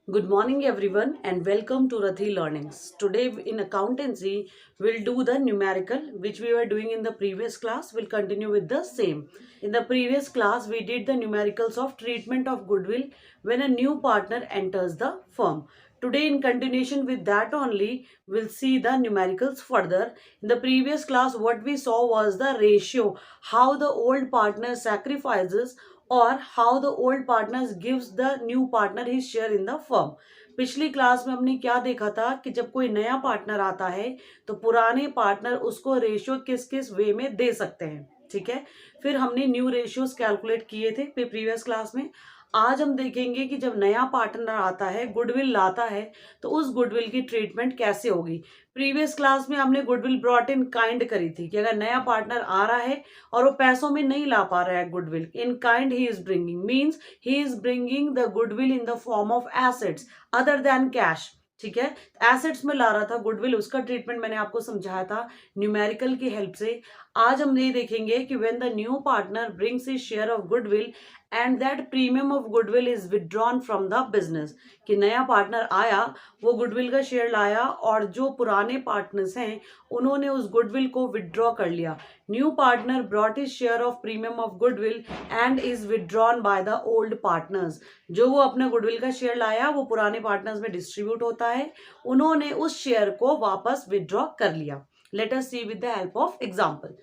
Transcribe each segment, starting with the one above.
Good morning everyone and welcome to Rathi Learnings. Today in accountancy we'll do the numerical which we were doing in the previous class. We'll continue with the same. In the previous class we did the numericals of treatment of goodwill when a new partner enters the firm. Today in continuation with that only we'll see the numericals further. In the previous class what we saw was the ratio, how the old partner sacrifices और how the old partners gives the new partner his share in the firm. पिछली class में हमने क्या देखा था कि जब कोई नया पार्टनर आता है तो पुराने पार्टनर उसको रेशियो किस किस वे में दे सकते हैं। ठीक है, फिर हमने न्यू रेशियोज कैलकुलेट किए थे प्रीवियस क्लास में। आज हम देखेंगे कि जब नया पार्टनर आता है, गुडविल लाता है, तो उस गुडविल की ट्रीटमेंट कैसे होगी। प्रीवियस क्लास में हमने गुडविल ब्रॉट इन काइंड करी थी कि अगर नया पार्टनर आ रहा है और वो पैसों में नहीं ला पा रहा है goodwill, in kind he is bringing means he is bringing the goodwill in the form of assets other than cash. ठीक है, एसेट्स में ला रहा था गुडविल, उसका ट्रीटमेंट मैंने आपको समझाया था न्यूमेरिकल की हेल्प से। आज हम ये देखेंगे कि when the new partner brings his share of goodwill and that premium of goodwill is withdrawn from the business, कि नया पार्टनर आया, वो गुडविल का शेयर लाया और जो पुराने पार्टनर्स हैं उन्होंने उस गुडविल को विदड्रॉ कर लिया। New partner brought his share of premium of goodwill and is withdrawn by the old partners. जो वो अपने गुडविल का शेयर लाया वो पुराने पार्टनर्स में डिस्ट्रीब्यूट होता है, उन्होंने उस शेयर को वापस विदड्रॉ कर लिया। Let us see with the help of example.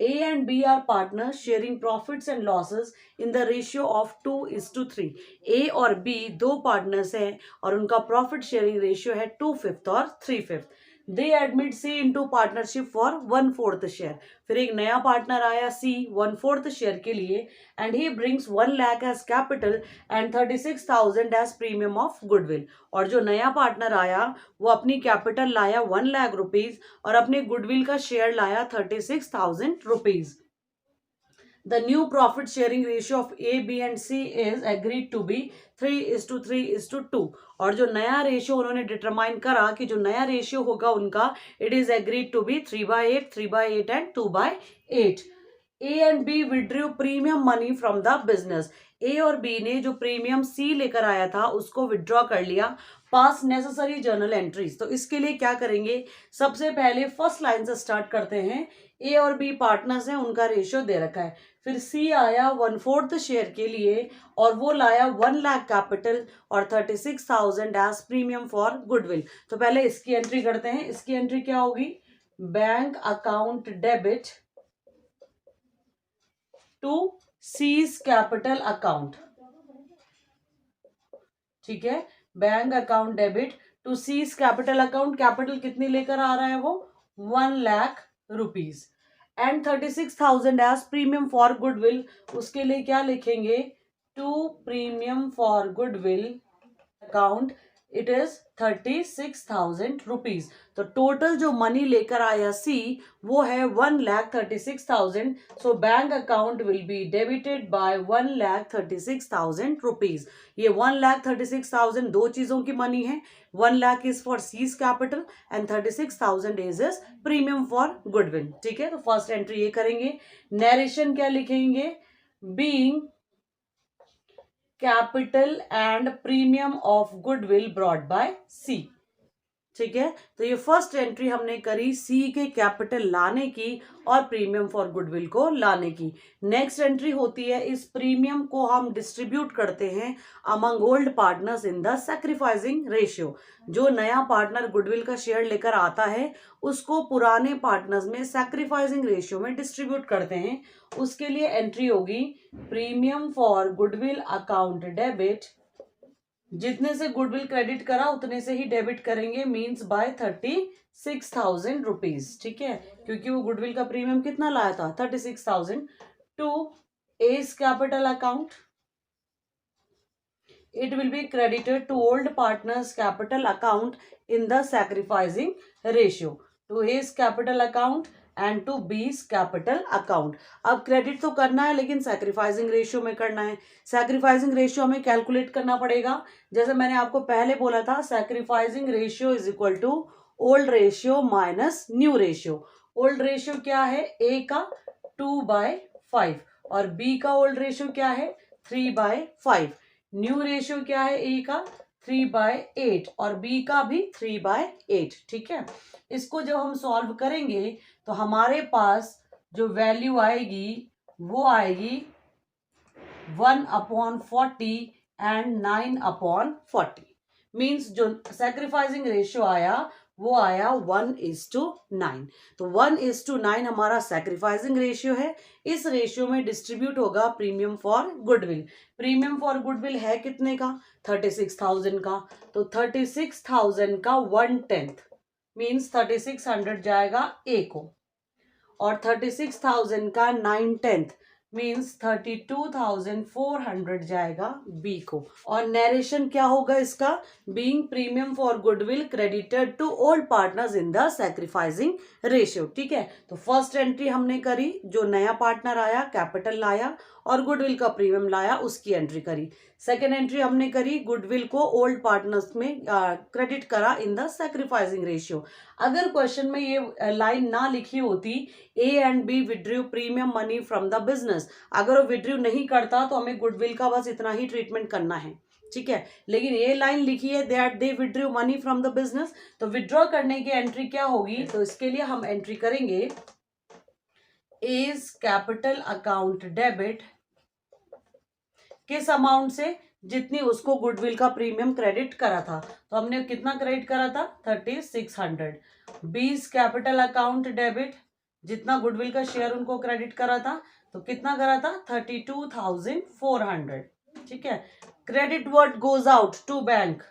A and B are partners sharing profits and losses in the ratio of 2:3। A और B दो पार्टनर्स हैं और उनका प्रॉफिट शेयरिंग रेशियो है 2/5 और 3/5। They admit C into partnership for 1/4 share. फिर एक नया पार्टनर आया सी 1/4 शेयर के लिए and he brings 1 lakh as capital and 36,000 as premium of goodwill. और जो नया पार्टनर आया वो अपनी कैपिटल लाया 1 लाख रुपीज और अपने गुडविल का शेयर लाया 36,000 rupees. The new profit sharing ratio of A, B and C is agreed to be 3:3:2। और जो नया रेशियो उन्होंने डिटरमाइन करा कि जो नया रेशियो होगा उनका, it is agreed to be 3/8, 3/8 and 2/8। A and B withdrew premium money from the business. A और बी ने जो प्रीमियम सी लेकर आया था उसको विड्रॉ कर लिया। पास नेसेसरी जर्नल एंट्रीज। तो इसके लिए क्या करेंगे, सबसे पहले फर्स्ट लाइन से स्टार्ट करते हैं। ए और बी पार्टनर्स हैं, उनका रेशियो दे रखा है। फिर सी आया 1/4 शेयर के लिए और वो लाया 1 लाख कैपिटल और 36,000 एज प्रीमियम फॉर गुडविल। तो पहले इसकी एंट्री करते हैं। इसकी एंट्री क्या होगी, bank account debit to C's capital account. ठीक है, bank account debit to C's capital account. Capital कितनी लेकर आ रहा है वो, 1 lakh rupees and 36,000 as premium for goodwill. उसके लिए क्या लिखेंगे, to premium for goodwill account it is 36,000 rupees. तो टोटल जो मनी लेकर आया सी वो है 1,36,000। So bank account will be debited by 1,36,000 rupees. ये 1,36,000 दो चीजों की मनी है। 1 lakh is for seize capital and 36,000 is premium for goodwill. ठीक है, तो फर्स्ट एंट्री ये करेंगे। नरेशन क्या लिखेंगे, being capital and premium of goodwill brought by C. ठीक है, तो ये फर्स्ट एंट्री हमने करी सी के कैपिटल लाने की और प्रीमियम फॉर गुडविल को लाने की। नेक्स्ट एंट्री होती है, इस प्रीमियम को हम डिस्ट्रीब्यूट करते हैं among old partners in the sacrificing ratio. जो नया पार्टनर गुडविल का शेयर लेकर आता है उसको पुराने पार्टनर्स में सैक्रिफाइसिंग रेशियो में डिस्ट्रीब्यूट करते हैं। उसके लिए एंट्री होगी premium for goodwill account debit, जितने से गुडविल क्रेडिट करा उतने से ही डेबिट करेंगे, मींस बाय 36,000 रुपीज। ठीक है, क्योंकि वो गुडविल का प्रीमियम कितना लाया था, 36,000 to A's capital account. It will be credited to old partners capital account in the sacrificing ratio to A's capital account and to B's capital account. अब credit तो करना है लेकिन सैक्रिफाइसिंग रेशियो में करना है। सैक्रिफाइसिंग रेशियो हमें calculate करना पड़ेगा। जैसे मैंने आपको पहले बोला था, sacrificing ratio is equal to old ratio minus new ratio. Old ratio क्या है, ए का 2/5 और बी का ओल्ड रेशियो क्या है, 3/5। न्यू रेशियो क्या है, ए का 3/8 और बी का भी 3/8। ठीक है, इसको जब हम सॉल्व करेंगे तो हमारे पास जो वैल्यू आएगी वो आएगी 1/40 एंड 9/40। मीन्स जो सैक्रिफाइसिंग रेशियो आया वो आया 1:9। तो 1:9 हमारा सैक्रिफाइसिंग रेशियो है। इस रेशियो में डिस्ट्रीब्यूट होगा premium for goodwill. Premium for goodwill है कितने का? 36,000 का। तो 36,000 का 1/10 मीन्स 3600 जाएगा ए को, और 36,000 का 9/10 मीन्स 32,400 जाएगा बी को। और नरेशन क्या होगा इसका? Being premium for goodwill credited to old partners in the sacrificing ratio. ठीक है, तो फर्स्ट एंट्री हमने करी, जो नया पार्टनर आया कैपिटल लाया और गुडविल का प्रीमियम लाया उसकी एंट्री करी। सेकेंड एंट्री हमने करी, गुडविल को ओल्ड पार्टनर्स में क्रेडिट करा इन द सैक्रिफाइसिंग रेशियो। अगर क्वेश्चन में ये लाइन ना लिखी होती A and B withdrew premium money from the business, अगर वो विड्रू नहीं करता तो हमें गुडविल का बस इतना ही ट्रीटमेंट करना है। ठीक है, लेकिन ये लाइन लिखी है that they withdrew money from the business, तो विड्रॉ करने की एंट्री क्या होगी? तो इसके लिए हम एंट्री करेंगे इज कैपिटल अकाउंट डेबिट, किस अमाउंट से? जितनी उसको गुडविल का प्रीमियम क्रेडिट करा था। तो हमने कितना क्रेडिट करा था? 3600। बीस कैपिटल अकाउंट डेबिट, जितना गुडविल का शेयर उनको क्रेडिट करा था, तो कितना करा था? 32,400। ठीक है, credit what goes out to bank,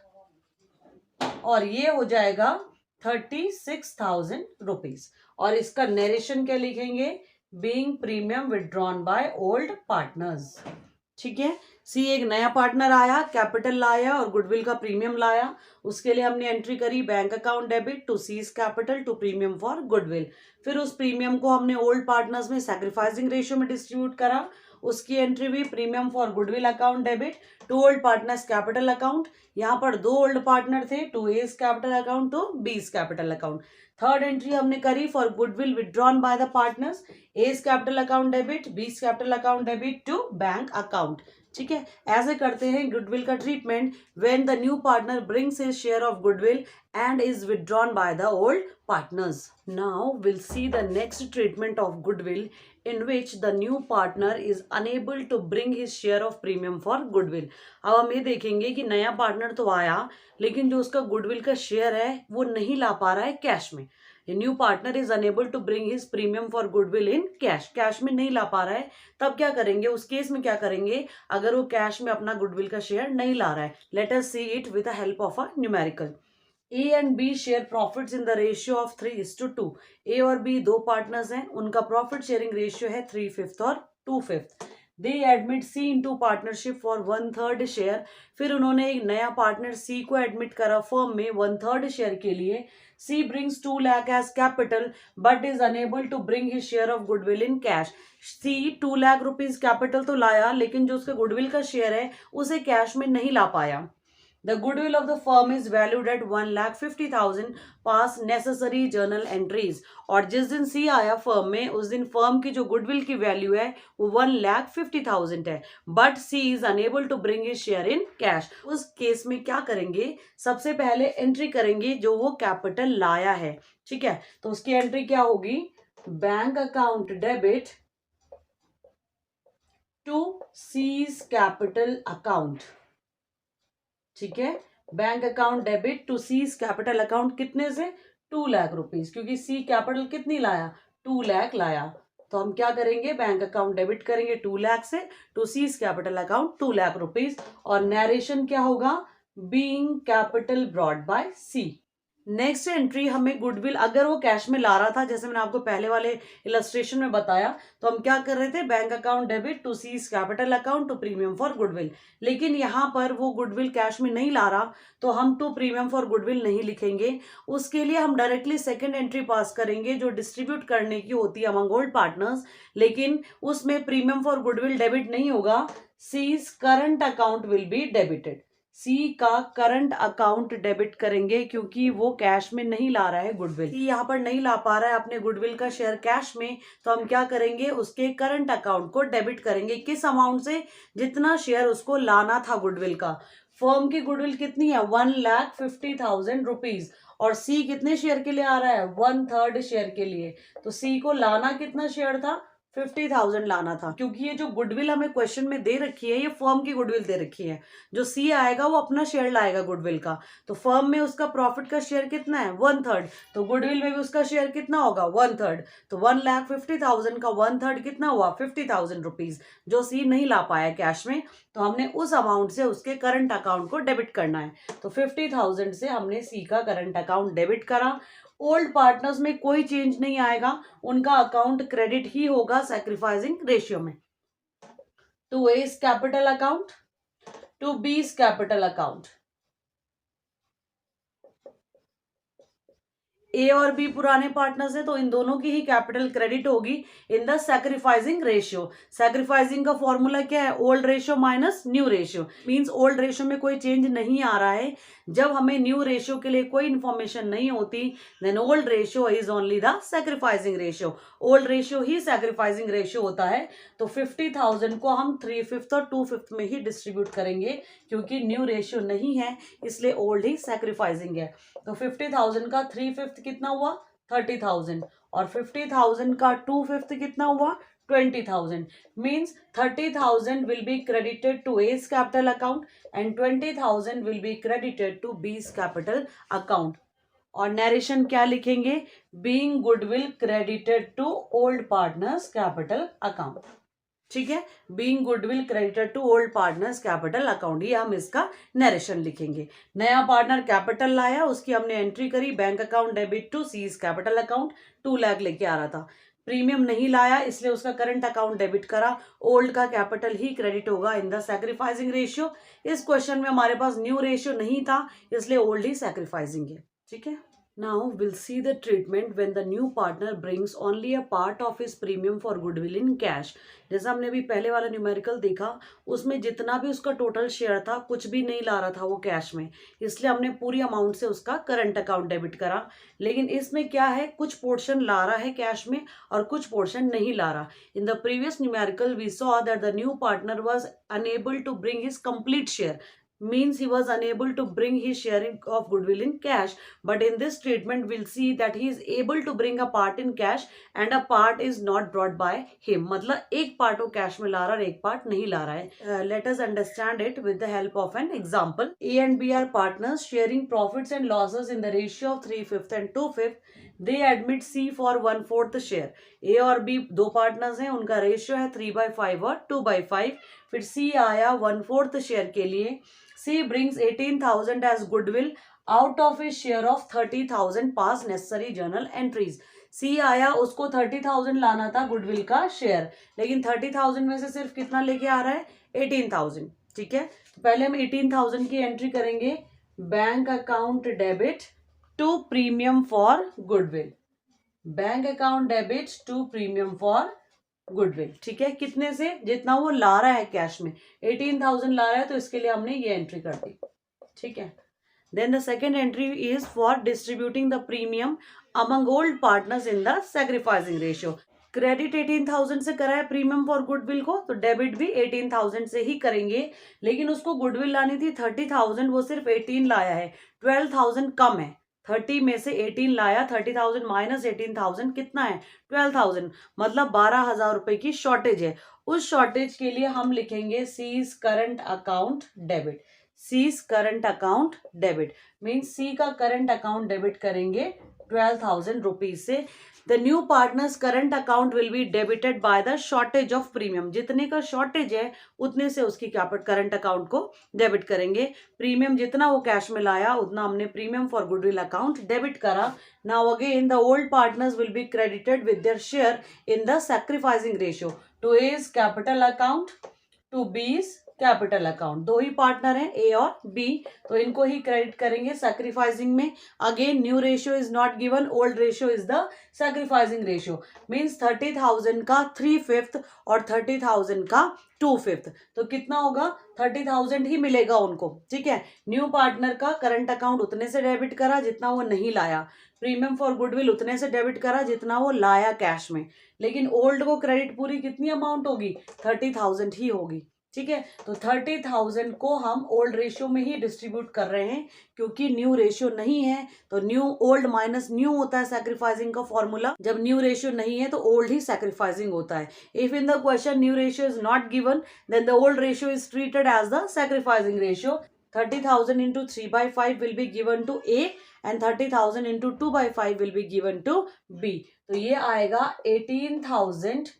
और ये हो जाएगा 36,000 रुपीज। और इसका नरेशन क्या लिखेंगे? Being premium withdrawn by old partners. ठीक है, सी एक नया पार्टनर आया, कैपिटल लाया और गुडविल का प्रीमियम लाया, उसके लिए हमने एंट्री करी bank account debit to C's capital to premium for goodwill. फिर उस प्रीमियम को हमने ओल्ड पार्टनर्स में सैक्रिफाइसिंग रेशियो में डिस्ट्रीब्यूट करा, उसकी एंट्री भी premium for goodwill account debit to old partners capital account. यहाँ पर दो ओल्ड पार्टनर थे, to A's capital account to B's capital account. Third entry हमने करी for goodwill withdrawn by the partners, A's capital account debit, B's capital account debit to bank account. ठीक है, ऐसे करते हैं गुडविल का treatment when the new partner brings his share of goodwill and is withdrawn by the old partners. Now we'll see the next treatment of goodwill in which the new partner is unable to bring his share of premium for goodwill. अब हम ये देखेंगे कि नया partner तो आया लेकिन जो उसका गुडविल का शेयर है वो नहीं ला पा रहा है कैश में। A new partner is unable to bring his premium for goodwill in cash. Cash में नहीं ला पा रहा है, तब क्या करेंगे? उस केस में क्या करेंगे अगर वो कैश में अपना गुडविल का शेयर नहीं ला रहा है? Let us see it with the help of a numerical. A and B share profits in the ratio of 3:2. A और B दो पार्टनर्स हैं, उनका प्रॉफिट शेयरिंग रेशियो है 3/5 और 2/5। दे admit C into partnership for 1/3 share. फिर उन्होंने एक नया पार्टनर C को एडमिट करा फर्म में 1/3 शेयर के लिए। C brings 2 lakh as capital but is unable to bring his share of goodwill in cash. C 2 lakh rupees capital तो लाया लेकिन जो उसका गुडविल का शेयर है उसे कैश में नहीं ला पाया। The goodwill of the firm is valued at 1,50,000. Pass necessary journal entries. और जिस दिन सी आया फर्म में उस दिन फर्म की जो गुडविल की वैल्यू है वो 1,50,000 है, but C is unable to bring his share in cash. उस केस में क्या करेंगे? सबसे पहले एंट्री करेंगे जो वो कैपिटल लाया है। ठीक है, तो उसकी एंट्री क्या होगी? Bank account debit to C's capital account. ठीक है, bank account debit to C's capital account कितने से? 2 लाख रुपीज, क्योंकि सी कैपिटल कितनी लाया? 2 लाख लाया। तो हम क्या करेंगे? बैंक अकाउंट डेबिट करेंगे 2 लाख से to C's capital account 2 lakh rupees. और नरेशन क्या होगा? Being capital brought by C. Next entry हमें गुडविल, अगर वो कैश में ला रहा था जैसे मैंने आपको पहले वाले इलस्ट्रेशन में बताया, तो हम क्या कर रहे थे? Bank account debit to C's capital account to premium for goodwill. लेकिन यहाँ पर वो गुडविल कैश में नहीं ला रहा तो हम टू प्रीमियम फॉर गुडविल नहीं लिखेंगे। उसके लिए हम डायरेक्टली सेकेंड एंट्री पास करेंगे जो डिस्ट्रीब्यूट करने की होती है अमंग ओल्ड पार्टनर्स, लेकिन उसमें प्रीमियम फॉर गुडविल डेबिट नहीं होगा। C's current account will be debited. C का करंट अकाउंट डेबिट करेंगे क्योंकि वो कैश में नहीं ला रहा है गुडविल। सी यहाँ पर नहीं ला पा रहा है अपने गुडविल का शेयर कैश में, तो हम क्या करेंगे? उसके करंट अकाउंट को डेबिट करेंगे। किस अमाउंट से? जितना शेयर उसको लाना था गुडविल का। फर्म की गुडविल कितनी है 1,50,000 रुपीज, और सी कितने शेयर के लिए आ रहा है 1/3 शेयर के लिए। तो सी को लाना कितना शेयर था 50,000 लाना था, क्योंकि ये जो गुडविल हमें क्वेश्चन में दे रखी है ये फर्म की गुडविल दे रखी है। जो सी आएगा वो अपना शेयर लाएगा गुडविल का, तो फर्म में उसका प्रॉफिट का शेयर कितना है 1/3, तो गुडविल में भी उसका शेयर कितना होगा 1/3। तो 1,50,000 का 1/3 कितना हुआ 50,000 रुपीज, जो सी नहीं ला पाया कैश में, तो हमने उस अमाउंट से उसके करंट अकाउंट को डेबिट करना है। तो 50,000 से हमने सी का करंट अकाउंट डेबिट करा। ओल्ड पार्टनर्स में कोई चेंज नहीं आएगा, उनका अकाउंट क्रेडिट ही होगा सैक्रिफाइसिंग रेशियो में। To A's capital account, to B's capital account. A और बी पुराने पार्टनर्स हैं, तो इन दोनों की ही कैपिटल क्रेडिट होगी इन द सैक्रिफाइसिंग रेशियो। सैक्रिफाइसिंग का फॉर्मूला क्या है old ratio minus new ratio, means old ratio में कोई चेंज नहीं आ रहा है। जब हमें न्यू रेशियो के लिए कोई इंफॉर्मेशन नहीं होती then old ratio is only the sacrificing ratio. Old ratio ही सैक्रिफाइसिंग रेशियो होता है। तो 50,000 को हम 3/5 और 2/5 में ही डिस्ट्रीब्यूट करेंगे, क्योंकि न्यू रेशियो नहीं है इसलिए ओल्ड ही सैक्रिफाइसिंग है। तो 50,000 का 3/5 कितना हुआ 30,000, और 50,000 का 2/5 कितना हुआ 20,000। Means 30,000 will be credited to A's capital account and 20,000 will be credited to B's capital account। और नरेशन क्या लिखेंगे being goodwill credited to old partners capital account। ठीक है, being goodwill credited to old partners capital account, ये हम इसका narration लिखेंगे। नया पार्टनर कैपिटल लाया, उसकी हमने एंट्री करी bank account debit to C's capital account, 2 lakh लेके आ रहा था। प्रीमियम नहीं लाया इसलिए उसका करंट अकाउंट डेबिट करा, ओल्ड का कैपिटल ही क्रेडिट होगा इन द सैक्रिफाइसिंग रेशियो। इस क्वेश्चन में हमारे पास न्यू रेशियो नहीं था इसलिए ओल्ड ही सैक्रिफाइसिंग है। ठीक है, now we'll see the treatment when the new partner brings only a part of his premium for goodwill in cash। जैसा हमने अभी पहले वाला न्यूमेरिकल देखा उसमें जितना भी उसका टोटल शेयर था कुछ भी नहीं ला रहा था वो कैश में, इसलिए हमने पूरी अमाउंट से उसका करंट अकाउंट डेबिट करा। लेकिन इसमें क्या है कुछ पोर्शन ला रहा है कैश में और कुछ पोर्शन नहीं ला रहा। In the previous numerical we saw that the new partner was unable to bring his complete share, means he was unable to bring his sharing of goodwill in cash, but in this treatment we'll see that he is able to bring a part in cash and a part is not brought by him। मतलब एक part वो cash में ला रहा है एक part नहीं ला रहा है। Let us understand it with the help of an example। A and B are partners sharing profits and losses in the ratio of 3/5 and 2/5। they admit C for 1/4 share. A और B दो partners हैं, उनका ratio है 3/5 और 2/5। फिर C आया 1/4 share के लिए। C brings 18,000 as goodwill out of his share of 30,000 past necessary journal entries। C आया उसको 30,000 लाना था गुडविल का शेयर, लेकिन 30,000 में से सिर्फ कितना लेके आ रहा है 18,000। ठीक है, तो पहले हम 18,000 की एंट्री करेंगे bank account debit to premium for goodwill, bank account debit to premium for goodwill. ठीक है, कितने से जितना वो ला रहा है कैश में 18,000 ला रहा है तो इसके लिए हमने ये एंट्री कर दी। ठीक है, then the second entry is for distributing the premium among old partners in the sacrificing ratio. Credit 18,000 से करा है प्रीमियम फॉर गुडविल को, तो डेबिट भी 18,000 से ही करेंगे। लेकिन उसको गुडविल लानी थी 30,000, वो सिर्फ 18 लाया है, 12,000 कम है। 30 में से 18 लाया, 30,000 माइनस 18,000 कितना है 12,000, मतलब 12,000 रुपए की शॉर्टेज है। उस शॉर्टेज के लिए हम लिखेंगे C's current account debit. C's current account debit means C का करंट अकाउंट डेबिट करेंगे 12,000 रुपीज से। The new partners current account will be debited by the shortage of premium, जितने का शॉर्टेज है उतने से उसकी करंट अकाउंट को डेबिट करेंगे। प्रीमियम जितना वो कैश में लाया उतना हमने premium for goodwill account debit करा। Now again the old partners will be credited with their share in the sacrificing ratio to A's capital account to B's capital account. दो ही पार्टनर हैं ए और B, तो इनको ही credit करेंगे sacrificing में। Again new ratio is not given, old ratio is the sacrificing ratio. Means 30,000 का 3/5 और 30,000 का 2/5, तो कितना होगा 30,000 ही मिलेगा उनको। ठीक है, न्यू पार्टनर का करंट अकाउंट उतने से डेबिट करा जितना वो नहीं लाया, प्रीमियम फॉर गुडविल उतने से डेबिट करा जितना वो लाया कैश में, लेकिन ओल्ड को क्रेडिट पूरी कितनी अमाउंट होगी 30,000 ही होगी। ठीक है, तो 30,000 को हम ओल्ड रेशियो में ही डिस्ट्रीब्यूट कर रहे हैं क्योंकि न्यू रेशियो नहीं है, तो न्यू ओल्ड माइनस न्यू होता है सैक्रिफाइसिंग का फॉर्मूला। जब न्यू रेशियो नहीं है तो ओल्ड ही सैक्रिफाइसिंग होता है। If in the question new ratio is not given, then the old ratio is treated as the sacrificing ratio. 30,000 into 3/5 will be given to A and 30,000 into 2/5 will be given to B. तो ये आएगा 18,000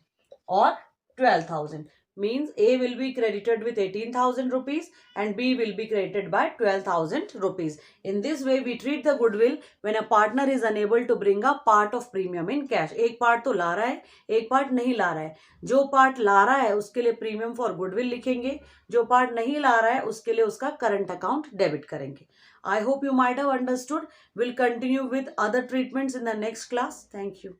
और 12,000. Means A will be credited with 18,000 rupees and B will be credited by 12,000 rupees. In this way, we treat the goodwill when a partner is unable to bring a part of premium in cash. एक part तो ला रहा है, एक part नहीं ला रहा है। जो पार्ट ला रहा है उसके लिए प्रीमियम फॉर गुडविल लिखेंगे, जो पार्ट नहीं ला रहा है उसके लिए उसका करंट अकाउंट डेबिट करेंगे। I hope you might have understood. We'll continue with other treatments in the next class. Thank you.